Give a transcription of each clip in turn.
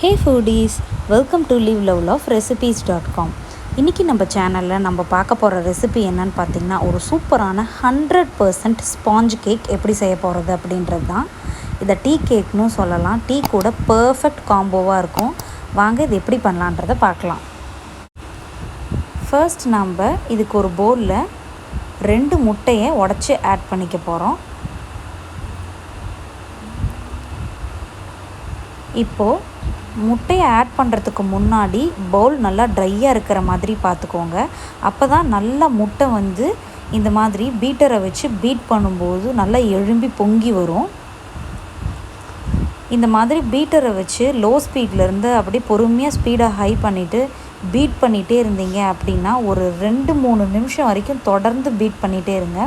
Hey foodies, welcome to liveloveloverecipes.com. இன்றைக்கி நம்ம சேனலில் நம்ம பார்க்க போகிற ரெசிபி என்னன்னு பார்த்திங்கன்னா ஒரு சூப்பரான 100% ஸ்பாஞ்ச் கேக் எப்படி செய்ய போகிறது அப்படின்றது தான். இதை டீ கேக்னு சொல்லலாம். டீ கூட பர்ஃபெக்ட் காம்போவாக இருக்கும். வாங்க இது எப்படி பண்ணலான்றதை பார்க்கலாம். ஃபர்ஸ்ட் நம்ம இதுக்கு ஒரு பவுலில் 2 முட்டையை உடச்சி ஆட் பண்ணிக்க போகிறோம். இப்போது முட்டையை ஆட் பண்ணுறதுக்கு முன்னாடி பவுல் நல்லா ட்ரையாக இருக்கிற மாதிரி பார்த்துக்கோங்க. அப்போ தான் நல்லா முட்டை இந்த மாதிரி பீட்டரை வச்சு பீட் பண்ணும்போது நல்லா எழும்பி பொங்கி வரும். இந்த மாதிரி பீட்டரை வச்சு லோ ஸ்பீட்லேருந்து அப்படியே பொறுமையாக ஸ்பீடை ஹை பண்ணிவிட்டு பீட் பண்ணிகிட்டே இருந்தீங்க அப்படின்னா ஒரு 2-3 நிமிஷம் வரைக்கும் தொடர்ந்து பீட் பண்ணிகிட்டே இருங்க.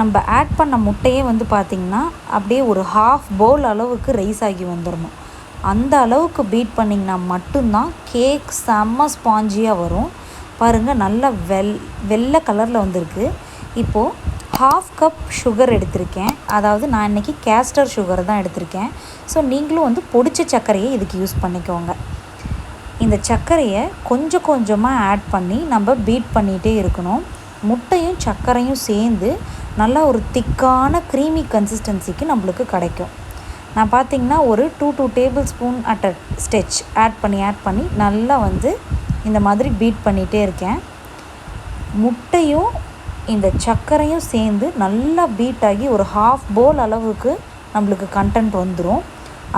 நம்ம ஆட் பண்ண முட்டையே பார்த்திங்கன்னா அப்படியே ஒரு ஹாஃப் பவுல் அளவுக்கு ரைஸ் ஆகி வந்துடணும். அந்த அளவுக்கு பீட் பண்ணிங்கன்னா மட்டும்தான் கேக் செம்ம ஸ்பாஞ்சியாக வரும். பாருங்கள், நல்லா வெள்ளை கலரில் வந்திருக்கு. இப்போது 1/2 கப் சுகர் எடுத்திருக்கேன். அதாவது நான் இன்றைக்கி கேஸ்டர் சுகர் தான் எடுத்திருக்கேன். ஸோ நீங்களும் பொடிச்ச சர்க்கரையை இதுக்கு யூஸ் பண்ணிக்கோங்க. இந்த சர்க்கரையை கொஞ்சம் கொஞ்சமாக ஆட் பண்ணி நம்ம பீட் பண்ணிகிட்டே இருக்கணும். முட்டையும் சர்க்கரையும் சேர்ந்து நல்லா ஒரு திக்கான க்ரீமி கன்சிஸ்டன்சிக்கு நம்மளுக்கு கிடைக்கும். நான் பார்த்திங்கன்னா ஒரு 2 table spoon at a stretch add பண்ணி நல்லா இந்த மாதிரி பீட் பண்ணிகிட்டே இருக்கேன். முட்டையும் இந்த சர்க்கரையும் சேர்ந்து நல்லா பீட் ஆகி ஒரு ஹாஃப் பவுல் அளவுக்கு நம்மளுக்கு கண்டென்ட் வந்துடும்.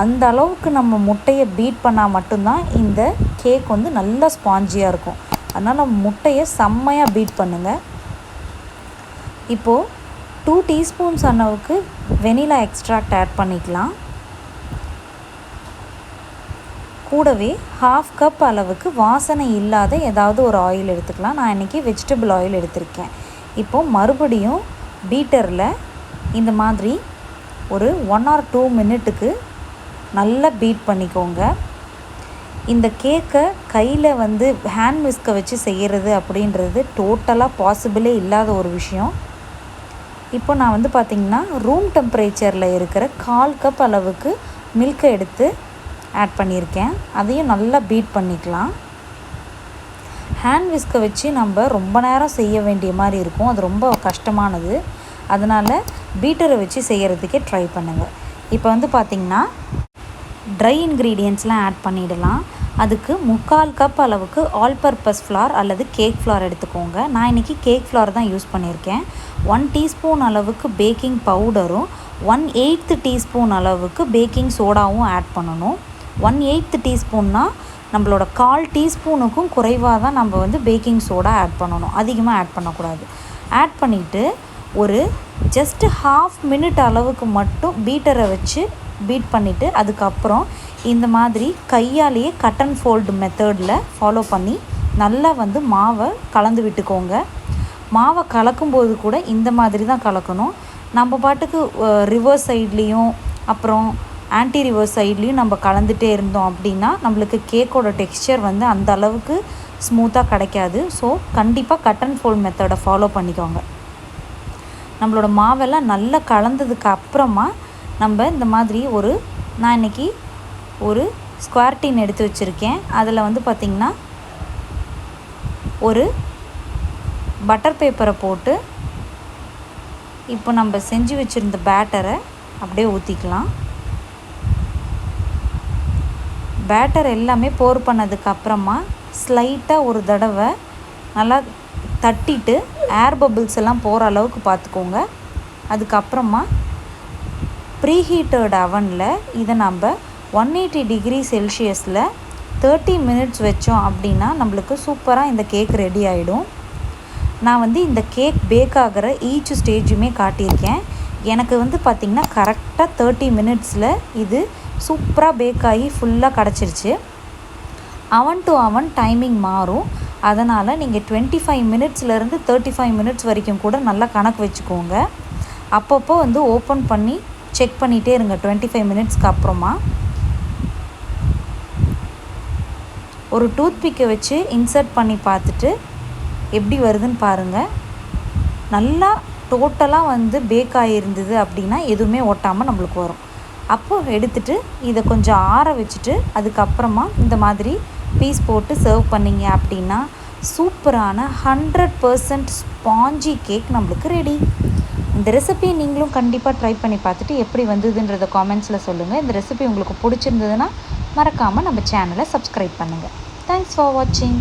அந்த அளவுக்கு நம்ம முட்டையை பீட் பண்ணால் மட்டும்தான் இந்த கேக் நல்லா ஸ்பாஞ்சியாக இருக்கும். அதனால் முட்டையை செம்மையாக பீட் பண்ணுங்கள். இப்போது 2 டீஸ்பூன்ஸ் அளவுக்கு வெனிலா எக்ஸ்ட்ராக்ட் ஆட் பண்ணிக்கலாம். கூடவே 1/2 கப் அளவுக்கு வாசனை இல்லாத ஏதாவது ஒரு ஆயில் எடுத்துக்கலாம். நான் இன்றைக்கி வெஜிடபிள் ஆயில் எடுத்திருக்கேன். இப்போது மறுபடியும் பீட்டரில் இந்த மாதிரி ஒரு 1 or 2 மினிட்டுக்கு நல்லா பீட் பண்ணிக்கோங்க. இந்த கேக்கை கையில் ஹேண்ட் விஸ்கை வச்சு செய்கிறது அப்படின்றது டோட்டலாக பாசிபிளே இல்லாத ஒரு விஷயம். இப்போ நான் பார்த்திங்கன்னா ரூம் டெம்பரேச்சரில் இருக்கிற 1/4 கப் அளவுக்கு மில்கை எடுத்து ஆட் பண்ணியிருக்கேன். அதையும் நல்லா பீட் பண்ணிக்கலாம். ஹேண்ட் விஸ்கை வச்சு நம்ம ரொம்ப நேரம் செய்ய வேண்டிய மாதிரி இருக்கும். அது ரொம்ப கஷ்டமானது. அதனால் பீட்டரை வச்சு செய்கிறதுக்கே ட்ரை பண்ணுங்கள். இப்போ பார்த்திங்கன்னா ட்ரை இன்க்ரீடியன்ட்ஸ்லாம் ஆட் பண்ணிடலாம். அதுக்கு 3/4 கப் அளவுக்கு ஆல் பர்பஸ் ஃப்ளார் அல்லது கேக் ஃப்ளார் எடுத்துக்கோங்க. நான் இன்றைக்கி கேக் ஃப்ளார் தான் யூஸ் பண்ணியிருக்கேன். 1 டீஸ்பூன் அளவுக்கு பேக்கிங் பவுடரும் 1/8 டீஸ்பூன் அளவுக்கு பேக்கிங் சோடாவும் ஆட் பண்ணணும். 1/8 டீஸ்பூன்னா நம்மளோட 1/4 டீஸ்பூனுக்கும் குறைவாக தான் நம்ம பேக்கிங் சோடா ஆட் பண்ணணும். அதிகமாக ஆட் பண்ணக்கூடாது. ஆட் பண்ணிவிட்டு ஒரு ஜஸ்ட்டு 1/2 மினிட் அளவுக்கு மட்டும் பீட்டரை வச்சு பீட் பண்ணிவிட்டு அதுக்கப்புறம் இந்த மாதிரி கையாலேயே கட் அண்ட் ஃபோல்டு மெத்தடில் ஃபாலோ பண்ணி நல்லா மாவை கலந்து விட்டுக்கோங்க. மாவை கலக்கும்போது கூட இந்த மாதிரி தான் கலக்கணும். நம்ம பாட்டுக்கு ரிவர்ஸ் சைட்லேயும் அப்புறம் ஆன்டி ரிவர்ஸ் சைட்லேயும் நம்ம கலந்துகிட்டே இருந்தோம் அப்படின்னா நம்மளுக்கு கேக்கோட டெக்ஸ்சர் அந்த அளவுக்கு ஸ்மூத்தாக கிடைக்காது. ஸோ கண்டிப்பாக கட் அண்ட் ஃபோல்ட் மெத்தடை ஃபாலோ பண்ணிக்கோங்க. நம்மளோட மாவெல்லாம் நல்லா கலந்ததுக்கு அப்புறமா நம்ம இந்த மாதிரி நான் இன்றைக்கி ஒரு ஸ்கொயர் டின் எடுத்து வச்சுருக்கேன். அதில் பார்த்திங்கன்னா ஒரு பட்டர் பேப்பரை போட்டு இப்போ நம்ம செஞ்சு வச்சுருந்த பேட்டரை அப்படியே ஊற்றிக்கலாம். பேட்டர் எல்லாமே போர் பண்ணதுக்கு அப்புறமா ஸ்லைட்டாக ஒரு தடவை நல்லா தட்டிட்டு ஏர் பபிள்ஸ் எல்லாம் போகிற அளவுக்கு பார்த்துக்கோங்க. அதுக்கப்புறமா ப்ரீஹீட்டட் அவனில் இதை நம்ம 180 டிகிரி செல்சியஸில் 30 மினிட்ஸ் வச்சோம் அப்படின்னா நம்மளுக்கு சூப்பராக இந்த கேக் ரெடி ஆகிடும். நான் இந்த கேக் பேக் ஆகிற ஈச் ஸ்டேஜுமே காட்டியிருக்கேன். எனக்கு பார்த்திங்கன்னா கரெக்டாக 30 மினிட்ஸில் இது சூப்பராக பேக் ஆகி ஃபுல்லாக கிடச்சிருச்சு. அவன் டு அவன் டைமிங் மாறும். அதனால் நீங்கள் 25 மினிட்ஸ்லேருந்து 35 மினிட்ஸ் வரைக்கும் கூட நல்லா கணக்கு வச்சுக்கோங்க. அப்பப்போ ஓப்பன் பண்ணி செக் பண்ணிகிட்டே இருங்க. 25 மினிட்ஸ்க்கு அப்புறமா ஒரு டூத்பிக்கை வச்சு இன்சர்ட் பண்ணி பார்த்துட்டு எப்படி வருதுன்னு பாருங்கள். நல்லா டோட்டலாக பேக் ஆகியிருந்தது அப்படின்னா எதுவுமே ஒட்டாமல் நம்மளுக்கு வரும். அப்போது எடுத்துகிட்டு இதை கொஞ்சம் ஆற வச்சுட்டு அதுக்கப்புறமா இந்த மாதிரி பீஸ் போட்டு சர்வ் பண்ணிங்க அப்படின்னா சூப்பரான 100% ஸ்பாஞ்சி கேக் நம்மளுக்கு ரெடி. இந்த ரெசிபியை நீங்களும் கண்டிப்பாக ட்ரை பண்ணி பார்த்துட்டு எப்படி வந்ததுன்றதை காமெண்ட்ஸில் சொல்லுங்கள். இந்த ரெசிபி உங்களுக்கு பிடிச்சிருந்ததுன்னா மறக்காமல் நம்ம சேனலை சப்ஸ்கிரைப் பண்ணுங்கள். தேங்க்ஸ் ஃபார் வாட்சிங்.